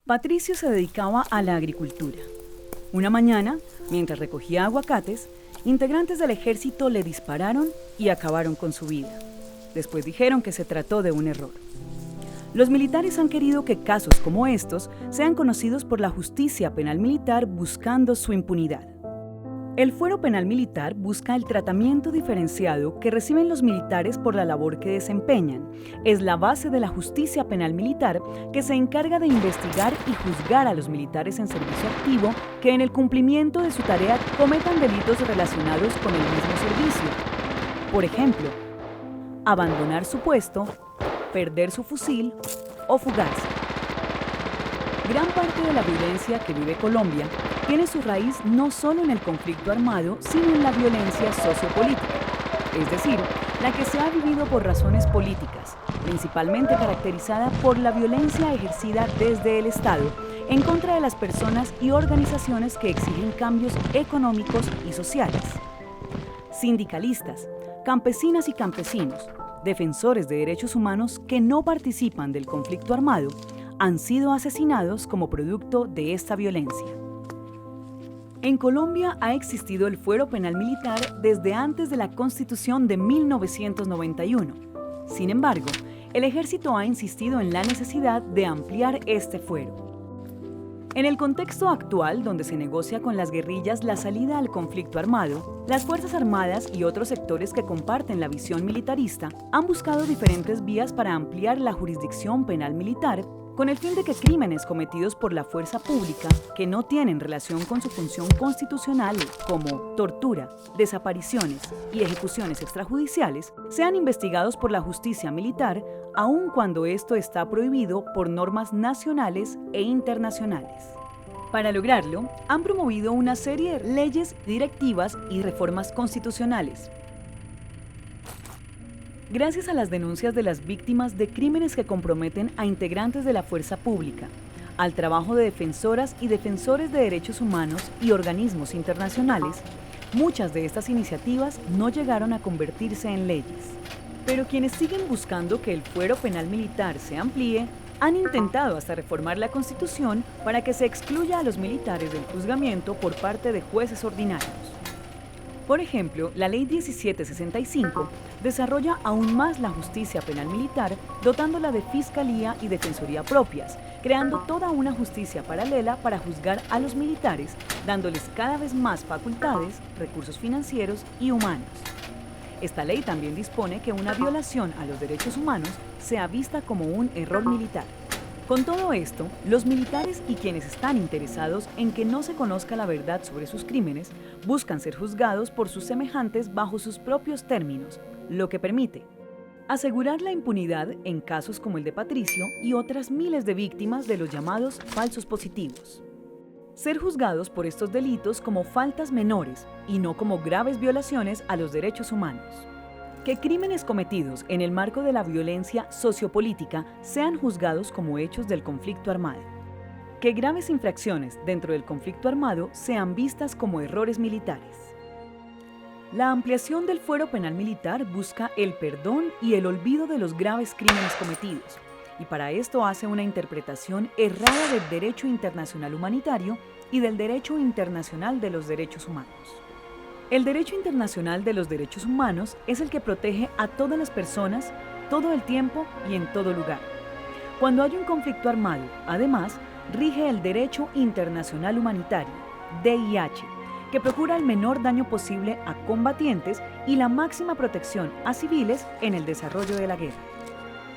Patricio se dedicaba a la agricultura. Una mañana, mientras recogía aguacates, integrantes del ejército le dispararon y acabaron con su vida. Después dijeron que se trató de un error. Los militares han querido que casos como estos sean conocidos por la justicia penal militar buscando su impunidad. El fuero penal militar busca el tratamiento diferenciado que reciben los militares por la labor que desempeñan. Es la base de la justicia penal militar que se encarga de investigar y juzgar a los militares en servicio activo que en el cumplimiento de su tarea cometan delitos relacionados con el mismo servicio. Por ejemplo, abandonar su puesto, perder su fusil o fugarse. Gran parte de la violencia que vive Colombia tiene su raíz no solo en el conflicto armado, sino en la violencia sociopolítica, es decir, la que se ha vivido por razones políticas, principalmente caracterizada por la violencia ejercida desde el Estado en contra de las personas y organizaciones que exigen cambios económicos y sociales. Sindicalistas, campesinas y campesinos, defensores de derechos humanos que no participan del conflicto armado, han sido asesinados como producto de esta violencia. En Colombia ha existido el fuero penal militar desde antes de la Constitución de 1991. Sin embargo, el Ejército ha insistido en la necesidad de ampliar este fuero. En el contexto actual, donde se negocia con las guerrillas la salida al conflicto armado, las Fuerzas Armadas y otros sectores que comparten la visión militarista han buscado diferentes vías para ampliar la jurisdicción penal militar con el fin de que crímenes cometidos por la fuerza pública que no tienen relación con su función constitucional, como tortura, desapariciones y ejecuciones extrajudiciales, sean investigados por la justicia militar, aun cuando esto está prohibido por normas nacionales e internacionales. Para lograrlo, han promovido una serie de leyes, directivas y reformas constitucionales. Gracias a las denuncias de las víctimas de crímenes que comprometen a integrantes de la fuerza pública, al trabajo de defensoras y defensores de derechos humanos y organismos internacionales, muchas de estas iniciativas no llegaron a convertirse en leyes. Pero quienes siguen buscando que el fuero penal militar se amplíe, han intentado hasta reformar la Constitución para que se excluya a los militares del juzgamiento por parte de jueces ordinarios. Por ejemplo, la Ley 1765 desarrolla aún más la justicia penal militar, dotándola de fiscalía y defensoría propias, creando toda una justicia paralela para juzgar a los militares, dándoles cada vez más facultades, recursos financieros y humanos. Esta ley también dispone que una violación a los derechos humanos sea vista como un error militar. Con todo esto, los militares y quienes están interesados en que no se conozca la verdad sobre sus crímenes buscan ser juzgados por sus semejantes bajo sus propios términos, lo que permite asegurar la impunidad en casos como el de Patricio y otras miles de víctimas de los llamados falsos positivos. Ser juzgados por estos delitos como faltas menores y no como graves violaciones a los derechos humanos. Que crímenes cometidos en el marco de la violencia sociopolítica sean juzgados como hechos del conflicto armado. Que graves infracciones dentro del conflicto armado sean vistas como errores militares. La ampliación del fuero penal militar busca el perdón y el olvido de los graves crímenes cometidos, y para esto hace una interpretación errada del derecho internacional humanitario y del derecho internacional de los derechos humanos. El derecho internacional de los derechos humanos es el que protege a todas las personas, todo el tiempo y en todo lugar. Cuando hay un conflicto armado, además, rige el derecho internacional humanitario, DIH, que procura el menor daño posible a combatientes y la máxima protección a civiles en el desarrollo de la guerra.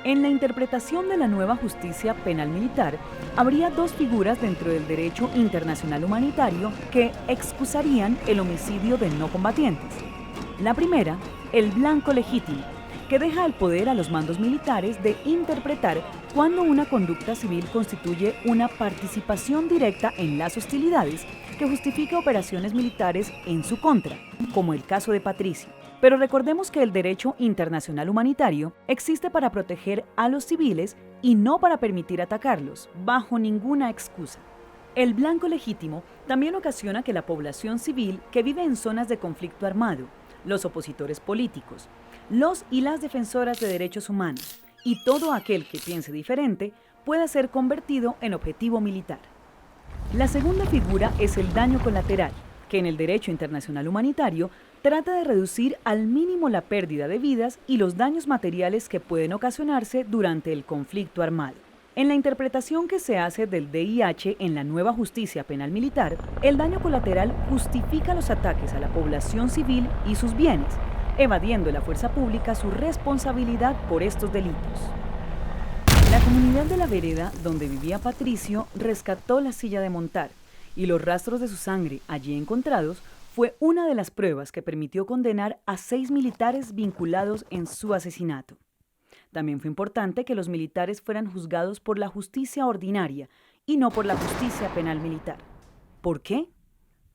En la interpretación de la nueva justicia penal militar, habría dos figuras dentro del derecho internacional humanitario que excusarían el homicidio de no combatientes. La primera, el blanco legítimo, que deja el poder a los mandos militares de interpretar cuándo una conducta civil constituye una participación directa en las hostilidades que justifica operaciones militares en su contra, como el caso de Patricio. Pero recordemos que el derecho internacional humanitario existe para proteger a los civiles y no para permitir atacarlos, bajo ninguna excusa. El blanco legítimo también ocasiona que la población civil que vive en zonas de conflicto armado, los opositores políticos, los y las defensoras de derechos humanos y todo aquel que piense diferente pueda ser convertido en objetivo militar. La segunda figura es el daño colateral, que en el derecho internacional humanitario trata de reducir al mínimo la pérdida de vidas y los daños materiales que pueden ocasionarse durante el conflicto armado. En la interpretación que se hace del DIH en la nueva justicia penal militar, el daño colateral justifica los ataques a la población civil y sus bienes, evadiendo la fuerza pública su responsabilidad por estos delitos. La comunidad de la vereda donde vivía Patricio rescató la silla de montar y los rastros de su sangre allí encontrados fue una de las pruebas que permitió condenar a 6 militares vinculados en su asesinato. También fue importante que los militares fueran juzgados por la justicia ordinaria y no por la justicia penal militar. ¿Por qué?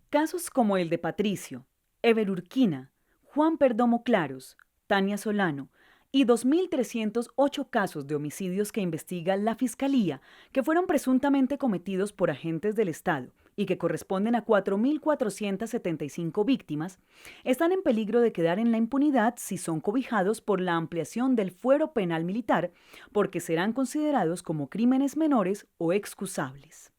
Casos como el de Patricio, Ever Urquina, Juan Perdomo Claros, Tania Solano y 2.308 casos de homicidios que investiga la Fiscalía, que fueron presuntamente cometidos por agentes del Estado y que corresponden a 4.475 víctimas, están en peligro de quedar en la impunidad si son cobijados por la ampliación del fuero penal militar, porque serán considerados como crímenes menores o excusables.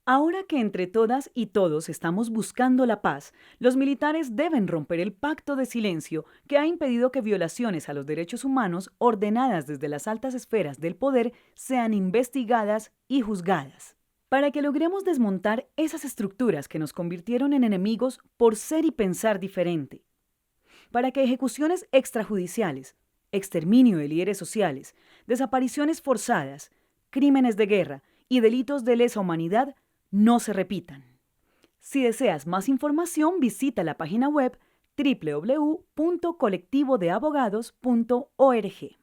Ahora que entre todas y todos estamos buscando la paz, los militares deben romper el pacto de silencio que ha impedido que violaciones a los derechos humanos ordenadas desde las altas esferas del poder sean investigadas y juzgadas. Para que logremos desmontar esas estructuras que nos convirtieron en enemigos por ser y pensar diferente. Para que ejecuciones extrajudiciales, exterminio de líderes sociales, desapariciones forzadas, crímenes de guerra y delitos de lesa humanidad no se repitan. Si deseas más información, visita la página web www.colectivodeabogados.org.